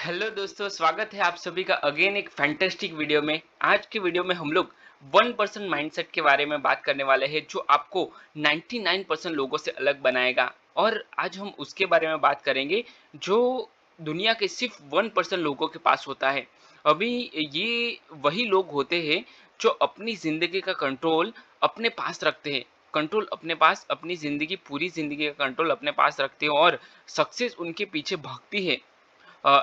Hello दोस्तों, स्वागत है आप सभी का अगेन एक फैंटास्टिक वीडियो में। आज की वीडियो में हम लोग 1% माइंडसेट के बारे में बात करने वाले हैं जो आपको 99% लोगों से अलग बनाएगा। और आज हम उसके बारे में बात करेंगे जो दुनिया के सिर्फ 1% लोगों के पास होता है। अभी ये वही लोग होते हैं जो अपनी ज़िंदगी का कंट्रोल अपने पास रखते हैं। कंट्रोल अपने पास, अपनी ज़िंदगी, पूरी ज़िंदगी का कंट्रोल अपने पास रखते हैं और सक्सेस उनके पीछे भागती है।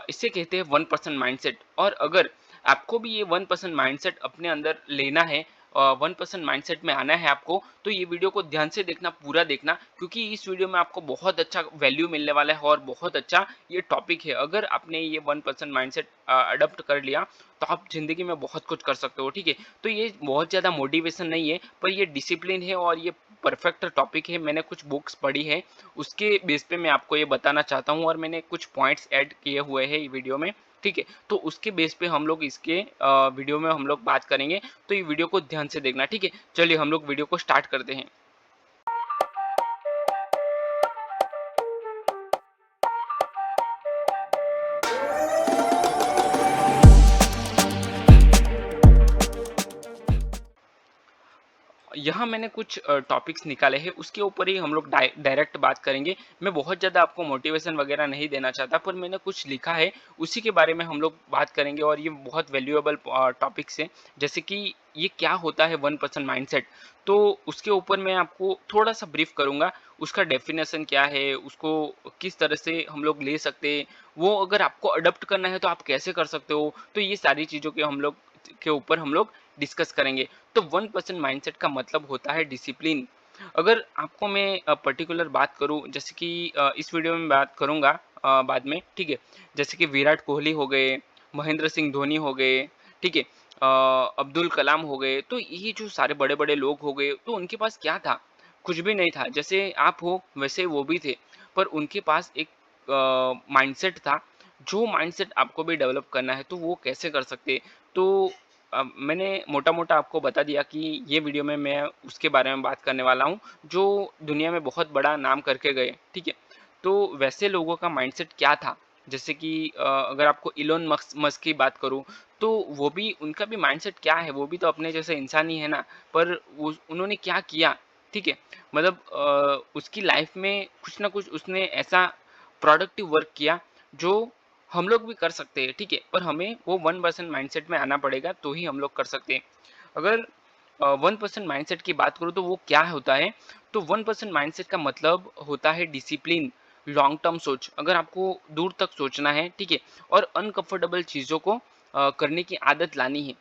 इसे कहते हैं 1% माइंडसेट। और अगर आपको भी ये 1% माइंडसेट अपने अंदर लेना है, 1% माइंडसेट में आना है आपको, तो ये वीडियो को ध्यान से देखना, पूरा देखना, क्योंकि इस वीडियो में आपको बहुत अच्छा वैल्यू मिलने वाला है और बहुत अच्छा ये टॉपिक है। अगर आपने ये 1% माइंडसेट अडॉप्ट कर लिया तो आप जिंदगी में बहुत कुछ कर सकते हो। ठीक है, तो ये बहुत ज़्यादा मोटिवेशन नहीं है, पर ये डिसिप्लिन है और ये परफेक्ट टॉपिक है। मैंने कुछ बुक्स पढ़ी है, उसके बेस पे मैं आपको ये बताना चाहता हूँ और मैंने कुछ पॉइंट्स ऐड किए हुए हैं वीडियो में। ठीक है, तो उसके बेस पे हम लोग इसके वीडियो में हम लोग बात करेंगे। तो ये वीडियो को ध्यान से देखना। ठीक है, चलिए हम लोग वीडियो को स्टार्ट करते हैं। यहाँ मैंने कुछ टॉपिक्स निकाले हैं, उसके ऊपर ही हम लोग डायरेक्ट बात करेंगे। मैं बहुत ज़्यादा आपको मोटिवेशन वगैरह नहीं देना चाहता, पर मैंने कुछ लिखा है, उसी के बारे में हम लोग बात करेंगे और ये बहुत वैल्यूएबल टॉपिक्स हैं। जैसे कि ये क्या होता है 1% माइंडसेट, तो उसके ऊपर मैं आपको थोड़ा-सा ब्रीफ करूँगा। उसका डेफिनेशन क्या है, उसको किस तरह से हम लोग ले सकते हैं, वो अगर आपको अडॉप्ट करना है तो आप कैसे कर सकते हो, तो ये सारी चीज़ों के ऊपर हम लोग डिस्कस करेंगे। तो 1% माइंडसेट का मतलब होता है डिसिप्लिन। अगर आपको मैं पर्टिकुलर बात करूं, जैसे कि इस वीडियो में बात करूंगा बाद में। ठीक है, जैसे कि विराट कोहली हो गए, महेंद्र सिंह धोनी हो गए, ठीक है, अब्दुल कलाम हो गए, तो ये जो सारे बड़े बड़े लोग हो गए, तो उनके पास क्या था? कुछ भी नहीं था। जैसे आप हो वैसे वो भी थे, पर उनके पास एक माइंडसेट था। जो माइंडसेट आपको भी डेवलप करना है तो वो कैसे कर सकते? तो मैंने मोटा-मोटा आपको बता दिया कि ये वीडियो में मैं उसके बारे में बात करने वाला हूँ, जो दुनिया में बहुत बड़ा नाम करके गए, ठीक है? तो वैसे लोगों का माइंडसेट क्या था? जैसे कि अगर आपको इलोन मस्क की बात करूँ, तो वो भी, उनका भी माइंडसेट क्या है? वो भी तो अपने जैसे इंसान ही है ना, पर उन्होंने क्या किया, ठीक है? मतलब उसकी लाइफ में कुछ ना कुछ उसने ऐसा प्रोडक्टिव वर्क किया, जो हम लोग भी कर सकते हैं। ठीक है, पर हमें वो 1% माइंडसेट में आना पड़ेगा तो ही हम लोग कर सकते हैं। अगर 1% माइंडसेट की बात करूँ तो वो क्या होता है? तो 1% माइंडसेट का मतलब होता है डिसिप्लिन, लॉन्ग टर्म सोच। अगर आपको दूर तक सोचना है, ठीक है, और अनकंफर्टेबल चीज़ों को करने की आदत लानी है।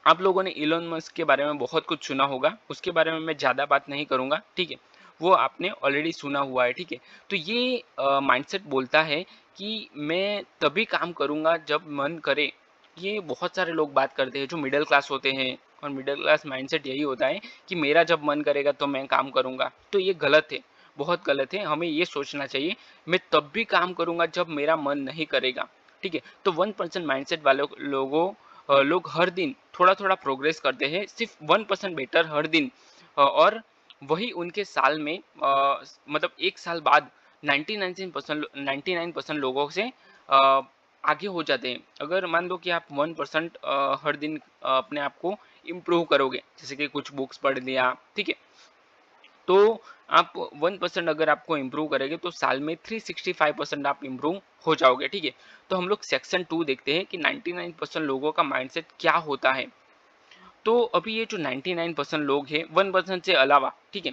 आप लोगों ने इलोन मस्क के बारे में बहुत कुछ सुना होगा, उसके बारे में मैं ज़्यादा बात नहीं करूँगा, ठीक है? वो आपने ऑलरेडी सुना हुआ है, ठीक है? तो ये माइंडसेट बोलता है कि मैं तभी काम करूँगा जब मन करे। ये बहुत सारे लोग बात करते हैं जो मिडल क्लास होते हैं, और मिडल क्लास माइंडसेट यही होता है कि मेरा जब मन करेगा तो मैं काम करूँगा। तो ये गलत है, बहुत गलत है। हमें ये सोचना चाहिए, मैं तब भी काम करूँगा जब मेरा मन नहीं करेगा, ठीक है? तो 1% माइंडसेट वाले लोग हर दिन थोड़ा-थोड़ा प्रोग्रेस करते हैं, सिर्फ 1% बेटर हर दिन, और वही उनके साल में मतलब 1 साल बाद 99% लोगों से आगे हो जाते हैं। अगर मान लो कि आप 1% हर दिन अपने आप को इम्प्रूव करोगे, जैसे कि कुछ बुक्स पढ़ लिया, ठीक है? तो आप 1% अगर आपको इम्प्रूव करेंगे तो साल में 365% आप इम्प्रूव हो जाओगे, ठीक है? तो हम लोग सेक्शन 2 देखते हैं कि 99% लोगों का माइंडसेट क्या होता है। तो अभी ये जो 99% लोग हैं 1% से अलावा, ठीक है?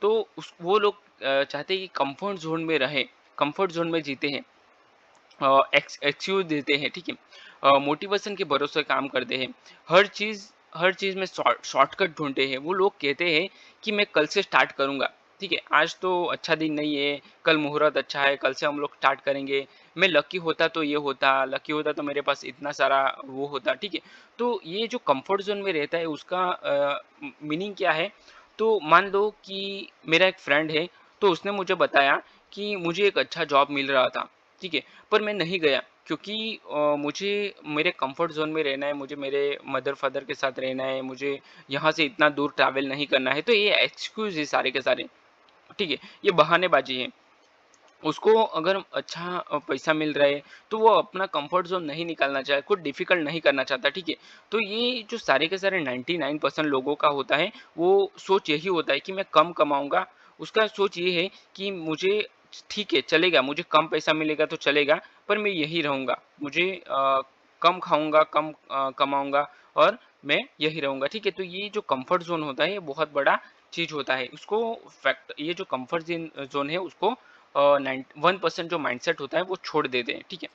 तो उस वो लोग चाहते हैं कि कंफर्ट ज़ोन में रहें, कंफर्ट ज़ोन में जीते हैं, एक्सक्यूज़ देते हैं, ठीक है? मोटिवेशन के भरोसे काम करते हैं। हर चीज़ हर चीज़ में शॉर्टकट ढूँढते हैं। वो लोग कहते हैं कि मैं कल से स्टार्ट करूँगा, ठीक है? आज तो अच्छा दिन नहीं है, कल मुहूर्त अच्छा है, कल से हम लोग स्टार्ट करेंगे। मैं लकी होता तो ये होता, लकी होता तो मेरे पास इतना सारा वो होता, ठीक है? तो ये जो कंफर्ट ज़ोन में रहता है उसका मीनिंग क्या है? तो मान लो कि मेरा एक फ्रेंड है, तो उसने मुझे बताया कि मुझे एक अच्छा जॉब मिल रहा था, ठीक है? पर मैं नहीं गया क्योंकि मुझे मेरे कंफर्ट ज़ोन में रहना है, मुझे मेरे मदर-फादर के साथ रहना है, मुझे यहाँ से इतना दूर ट्रैवल नहीं करना है। तो ये एक्सक्यूज़ है सारे के सारे, ठीक है? ये बहानेबाज़ी है। उसको अगर अच्छा पैसा मिल रहा है तो वो अपना कंफर्ट जोन नहीं निकालना चाहे, कुछ डिफिकल्ट नहीं करना चाहता, ठीक है। तो ये जो सारे के सारे 99% लोगों का होता है, वो सोच यही होता है कि मैं कम कमाऊंगा। उसका सोच ये है कि मुझे ठीक है चलेगा, मुझे कम पैसा मिलेगा तो चलेगा, पर मैं यही रहूंगा, मुझे कम खाऊंगा, कम कमाऊंगा, और मैं यही रहूंगा, ठीक है। तो ये जो कंफर्ट जोन होता है ये बहुत बड़ा चीज होता है। उसको फैक्ट ये जो कंफर्ट जोन है उसको 1% जो माइंडसेट होता है वो छोड़ देते हैं, ठीक है।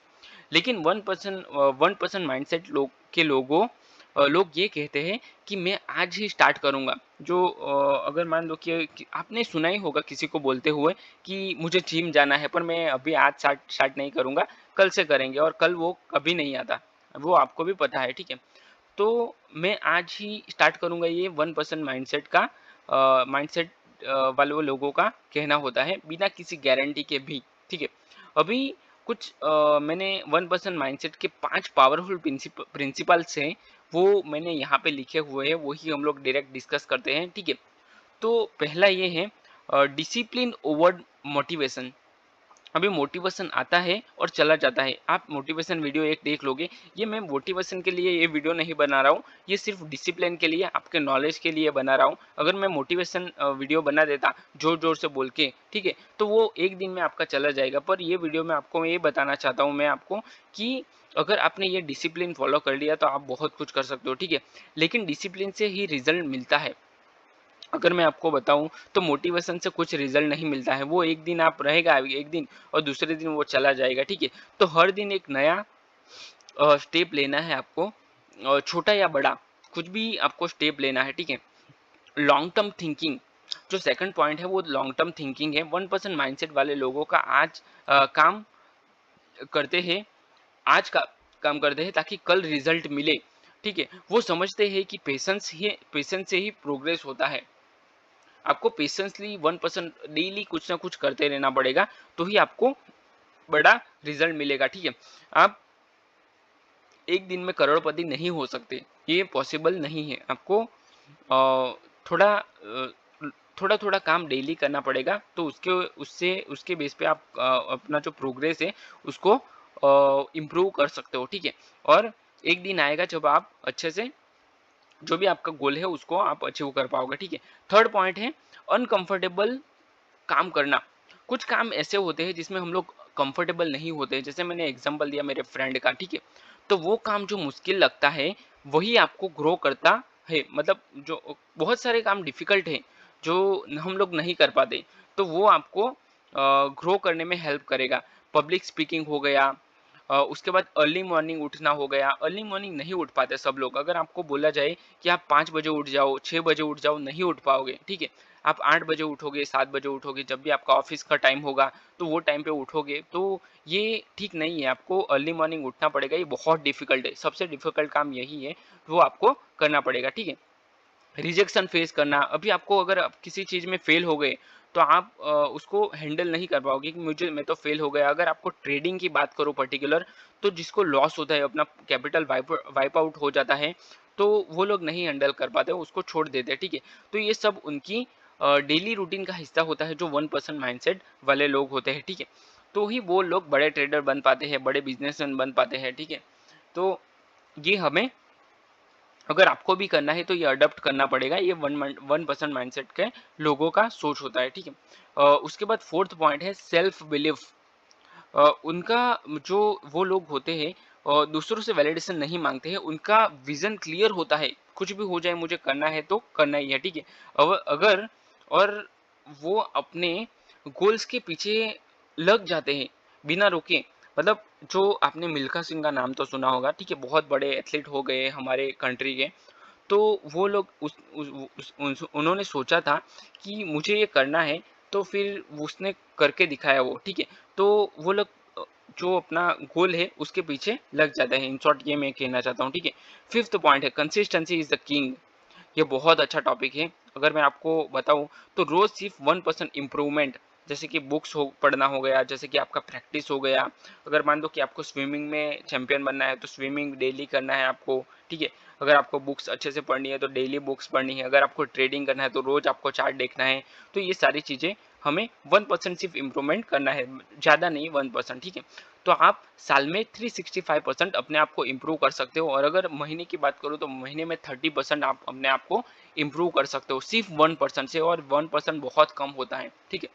लेकिन 1% माइंडसेट लोग ये कहते हैं कि मैं आज ही स्टार्ट करूंगा। जो अगर मान लो कि आपने सुना ही होगा किसी को बोलते हुए कि मुझे जिम जाना है, पर मैं अभी आज स्टार्ट नहीं करूंगा, कल से करेंगे, और कल वो कभी नहीं आता, वो आपको भी पता है, ठीक है। तो मैं आज ही स्टार्ट करूंगा, ये 1% माइंडसेट वाले वो लोगों का कहना होता है, बिना किसी गारंटी के भी, ठीक है। अभी कुछ मैंने 1% माइंडसेट के 5 पावरफुल प्रिंसिपल्स हैं, वो मैंने यहाँ पे लिखे हुए हैं, वही हम लोग डायरेक्ट डिस्कस करते हैं, ठीक है। तो पहला ये है डिसिप्लिन ओवर मोटिवेशन। अभी मोटिवेशन आता है और चला जाता है, आप मोटिवेशन वीडियो एक देख लोगे, ये मैं मोटिवेशन के लिए ये वीडियो नहीं बना रहा हूँ, ये सिर्फ डिसिप्लिन के लिए, आपके नॉलेज के लिए बना रहा हूँ। अगर मैं मोटिवेशन वीडियो बना देता जोर जोर से बोल के, ठीक है, तो वो एक दिन में आपका चला जाएगा। पर ये वीडियो में आपको ये बताना चाहता हूँ मैं आपको कि अगर आपने ये डिसिप्लिन फॉलो कर लिया तो आप बहुत कुछ कर सकते हो, ठीक है। लेकिन डिसिप्लिन से ही रिजल्ट मिलता है। अगर मैं आपको बताऊं तो मोटिवेशन से कुछ रिजल्ट नहीं मिलता है, वो एक दिन आप रहेगा एक दिन, और दूसरे दिन वो चला जाएगा, ठीक है। तो हर दिन एक नया स्टेप लेना है आपको, छोटा या बड़ा, कुछ भी आपको स्टेप लेना है, ठीक है। लॉन्ग टर्म थिंकिंग, जो सेकंड पॉइंट है वो लॉन्ग टर्म थिंकिंग है। 1% माइंडसेट वाले लोगों का आज काम करते हैं, आज का काम करते हैं ताकि कल रिजल्ट मिले, ठीक है। वो समझते हैं कि पेशेंस से ही प्रोग्रेस होता है। आपको पेशेंसली 1% डेली कुछ ना कुछ करते रहना पड़ेगा, तो ही आपको बड़ा रिजल्ट मिलेगा, ठीक है। आप एक दिन में करोड़पति नहीं हो सकते, ये पॉसिबल नहीं है। आपको थोड़ा थोड़ा थोड़ा काम डेली करना पड़ेगा, तो उसके बेस पे आप अपना जो प्रोग्रेस है उसको इम्प्रूव कर सकते हो, ठीक है। और एक दिन आएगा जब आप अच्छे से जो भी आपका गोल है उसको आप अचीव कर पाओगे, ठीक है। थर्ड पॉइंट है अनकंफर्टेबल काम करना। कुछ काम ऐसे होते हैं जिसमें हम लोग कंफर्टेबल नहीं होते, जैसे मैंने एग्जांपल दिया मेरे फ्रेंड का, ठीक है। तो वो काम जो मुश्किल लगता है वही आपको ग्रो करता है। मतलब जो बहुत सारे काम डिफिकल्ट हैं जो हम लोग नहीं कर पाते, तो वो आपको ग्रो करने में हेल्प करेगा। पब्लिक स्पीकिंग हो गया, उसके बाद अर्ली मॉर्निंग उठना हो गया। अर्ली मॉर्निंग नहीं उठ पाते सब लोग, अगर आपको बोला जाए कि आप 5 बजे उठ जाओ, 6 बजे उठ जाओ, नहीं उठ पाओगे, ठीक है। आप 8 बजे उठोगे, 7 बजे उठोगे, जब भी आपका ऑफिस का टाइम होगा तो वो टाइम पे उठोगे, तो ये ठीक नहीं है। आपको अर्ली मॉर्निंग उठना पड़ेगा, ये बहुत डिफिकल्ट है, सबसे डिफिकल्ट काम यही है, वो आपको करना पड़ेगा, ठीक है। रिजेक्शन फेस करना, अभी आपको अगर आप किसी चीज़ में फेल हो गए तो आप उसको हैंडल नहीं कर पाओगे कि मुझे मैं तो फेल हो गया। अगर आपको ट्रेडिंग की बात करो पर्टिकुलर, तो जिसको लॉस होता है, अपना कैपिटल वाइप आउट हो जाता है, तो वो लोग नहीं हैंडल कर पाते, उसको छोड़ देते हैं, ठीक है। तो ये सब उनकी डेली रूटीन का हिस्सा होता है, जो 1% माइंडसेट वाले लोग होते हैं, ठीक है। तो ही वो लोग बड़े ट्रेडर बन पाते हैं, बड़े बिजनेसमैन बन पाते हैं, ठीक है। तो ये हमें अगर आपको भी करना है तो ये अडॉप्ट करना पड़ेगा, ये 1% माइंडसेट के लोगों का सोच होता है, ठीक है। उसके बाद फोर्थ पॉइंट है सेल्फ बिलीफ। उनका जो वो लोग होते हैं दूसरों से वैलिडेशन नहीं मांगते हैं, उनका विजन क्लियर होता है, कुछ भी हो जाए मुझे करना है तो करना ही है, ठीक है। अगर और वो अपने गोल्स के पीछे लग जाते हैं बिना रुके। मतलब जो आपने मिल्खा सिंह का नाम तो सुना होगा, ठीक है, बहुत बड़े एथलीट हो गए हमारे कंट्री के। तो वो लोग उन्होंने सोचा था कि मुझे ये करना है, तो फिर उसने करके दिखाया वो, ठीक है। तो वो लोग जो अपना गोल है उसके पीछे लग जाते हैं, इन शॉर्ट ये मैं कहना चाहता हूँ, ठीक है। फिफ्थ पॉइंट है कंसिस्टेंसी इज द किंग। ये बहुत अच्छा टॉपिक है। अगर मैं आपको बताऊं तो रोज सिर्फ 1% इम्प्रूवमेंट, जैसे कि बुक्स हो पढ़ना हो गया, जैसे कि आपका प्रैक्टिस हो गया। अगर मान लो कि आपको स्विमिंग में चैंपियन बनना है तो स्विमिंग डेली करना है आपको, ठीक है। अगर आपको बुक्स अच्छे से पढ़नी है तो डेली बुक्स पढ़नी है। अगर आपको ट्रेडिंग करना है तो रोज आपको चार्ट देखना है। तो ये सारी चीज़ें हमें 1% सिर्फ इम्प्रूवमेंट करना है, ज़्यादा नहीं 1%, ठीक है। तो आप साल में 365% अपने आप को इम्प्रूव कर सकते हो, और अगर महीने की बात करूँ तो महीने में 30% आप अपने आप को इम्प्रूव कर सकते हो सिर्फ 1% से, और 1% बहुत कम होता है, ठीक है।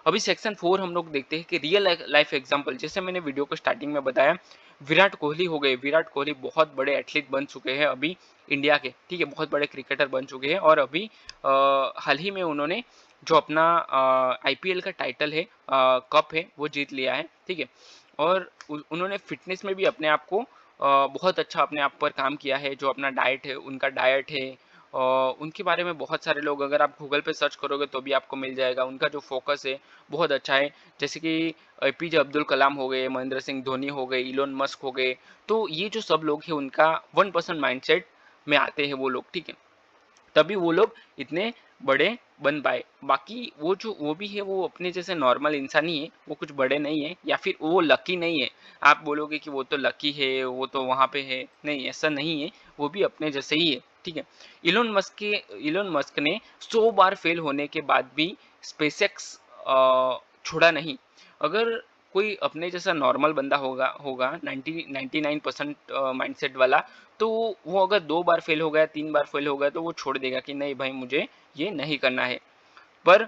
अभी सेक्शन 4 हम लोग देखते हैं कि रियल लाइफ एग्जांपल, जैसे मैंने वीडियो को स्टार्टिंग में बताया, विराट कोहली हो गए। विराट कोहली बहुत बड़े एथलीट बन चुके हैं अभी इंडिया के, ठीक है, बहुत बड़े क्रिकेटर बन चुके हैं, और अभी हाल ही में उन्होंने जो अपना आईपीएल का टाइटल है, कप है, वो जीत लिया है, ठीक है। और उन्होंने फिटनेस में भी अपने आप को बहुत अच्छा अपने आप पर काम किया है। जो अपना डाइट है, उनका डाइट है, उनके बारे में बहुत सारे लोग, अगर आप गूगल पे सर्च करोगे तो भी आपको मिल जाएगा। उनका जो फोकस है बहुत अच्छा है, जैसे कि एपीजे अब्दुल कलाम हो गए, महेंद्र सिंह धोनी हो गए, इलोन मस्क हो गए। तो ये जो सब लोग हैं उनका 1% माइंडसेट में आते हैं वो लोग, ठीक है, तभी वो लोग इतने बड़े बन पाए। बाकी वो भी है, वो अपने जैसे नॉर्मल इंसान ही है, वो कुछ बड़े नहीं है, या फिर वो लकी नहीं है। आप बोलोगे कि वो तो लकी है, वो तो वहाँ पे है, नहीं, ऐसा नहीं है, वो भी अपने जैसे ही है, ठीक है। इलोन मस्क ने 100 बार फेल होने के बाद भी स्पेसएक्स छोड़ा नहीं। अगर कोई अपने जैसा नॉर्मल बंदा होगा होगा 99% माइंडसेट वाला, तो वो अगर 2 बार फेल हो गया, 3 बार फेल हो गया, तो वो छोड़ देगा कि नहीं भाई, मुझे ये नहीं करना है। पर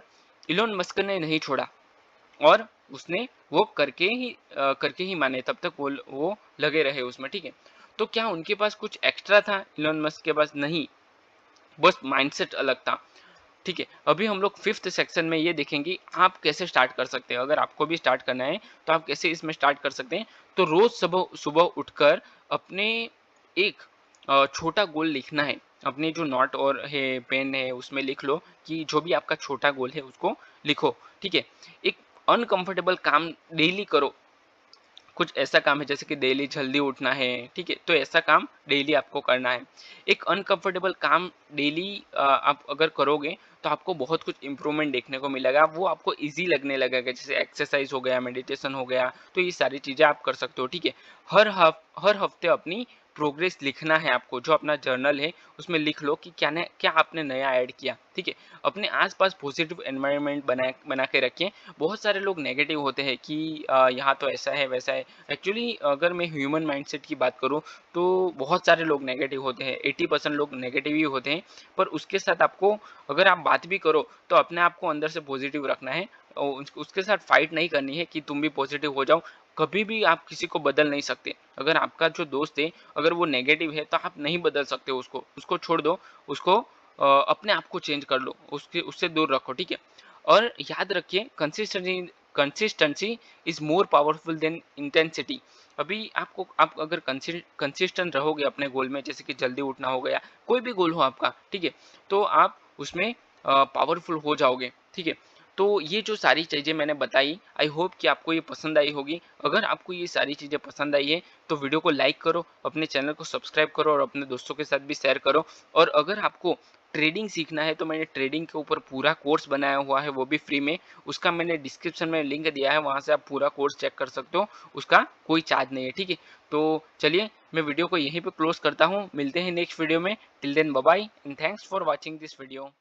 इलोन मस्क ने नहीं छोड़ा, और उसने वो करके ही माने, तब तक वो लगे रहे उसमें, ठीक है। तो क्या उनके पास कुछ एक्स्ट्रा था इलोन मस्क के पास? नहीं, बस माइंडसेट अलग था, ठीक है। अभी हम लोग 5th सेक्शन में ये देखेंगे आप कैसे स्टार्ट कर सकते हैं। अगर आपको भी स्टार्ट करना है तो आप कैसे इसमें स्टार्ट कर सकते हैं। तो रोज सुबह सुबह उठकर अपने एक छोटा गोल लिखना है। अपने जो नोट और है, पेन है, उसमें लिख लो कि जो भी आपका छोटा गोल है उसको लिखो, ठीक है। एक अनकंफर्टेबल काम डेली करो। कुछ ऐसा काम है जैसे कि डेली जल्दी उठना है, ठीक है, तो ऐसा काम डेली आपको करना है। एक अनकंफर्टेबल काम डेली आप अगर करोगे तो आपको बहुत कुछ इंप्रूवमेंट देखने को मिलेगा, वो आपको इजी लगने लगेगा। जैसे एक्सरसाइज हो गया, मेडिटेशन हो गया, तो ये सारी चीजें आप कर सकते हो, ठीक है। हर हफ्ते अपनी प्रोग्रेस लिखना है आपको। जो अपना जर्नल है उसमें लिख लो कि क्या आपने नया ऐड किया, ठीक है। अपने आसपास पॉजिटिव एनवायरनमेंट बना के रखिए। बहुत सारे लोग नेगेटिव होते हैं कि यहाँ तो ऐसा है वैसा है। एक्चुअली अगर मैं ह्यूमन माइंडसेट की बात करूँ तो बहुत सारे लोग नेगेटिव होते हैं, 80% लोग नेगेटिव ही होते हैं। पर उसके साथ आपको, अगर आप बात भी करो तो अपने आप को अंदर से पॉजिटिव रखना है, और उसके साथ फाइट नहीं करनी है कि तुम भी पॉजिटिव हो जाओ। कभी भी आप किसी को बदल नहीं सकते। अगर आपका जो दोस्त है अगर वो नेगेटिव है तो आप नहीं बदल सकते उसको, उसको छोड़ दो, उसको अपने आप को चेंज कर लो, उससे दूर रखो, ठीक है। और याद रखिए, consistency is more powerful than intensity. अभी आप अगर कंसिस्टेंट रहोगे अपने गोल में, जैसे कि जल्दी उठना हो गया, कोई भी गोल हो आपका, ठीक है, तो आप उसमें पावरफुल हो जाओगे, ठीक है। तो ये जो सारी चीज़ें मैंने बताई, आई होप कि आपको ये पसंद आई होगी। अगर आपको ये सारी चीज़ें पसंद आई है तो वीडियो को लाइक करो, अपने चैनल को सब्सक्राइब करो, और अपने दोस्तों के साथ भी शेयर करो। और अगर आपको ट्रेडिंग सीखना है तो मैंने ट्रेडिंग के ऊपर पूरा कोर्स बनाया हुआ है, वो भी फ्री में। उसका मैंने डिस्क्रिप्शन में लिंक दिया है, वहाँ से आप पूरा कोर्स चेक कर सकते हो। उसका कोई चार्ज नहीं है, ठीक है। तो चलिए, मैं वीडियो को यहीं पे क्लोज करता हूँ। मिलते हैं नेक्स्ट वीडियो में। Till then bye bye and thanks for watching this video.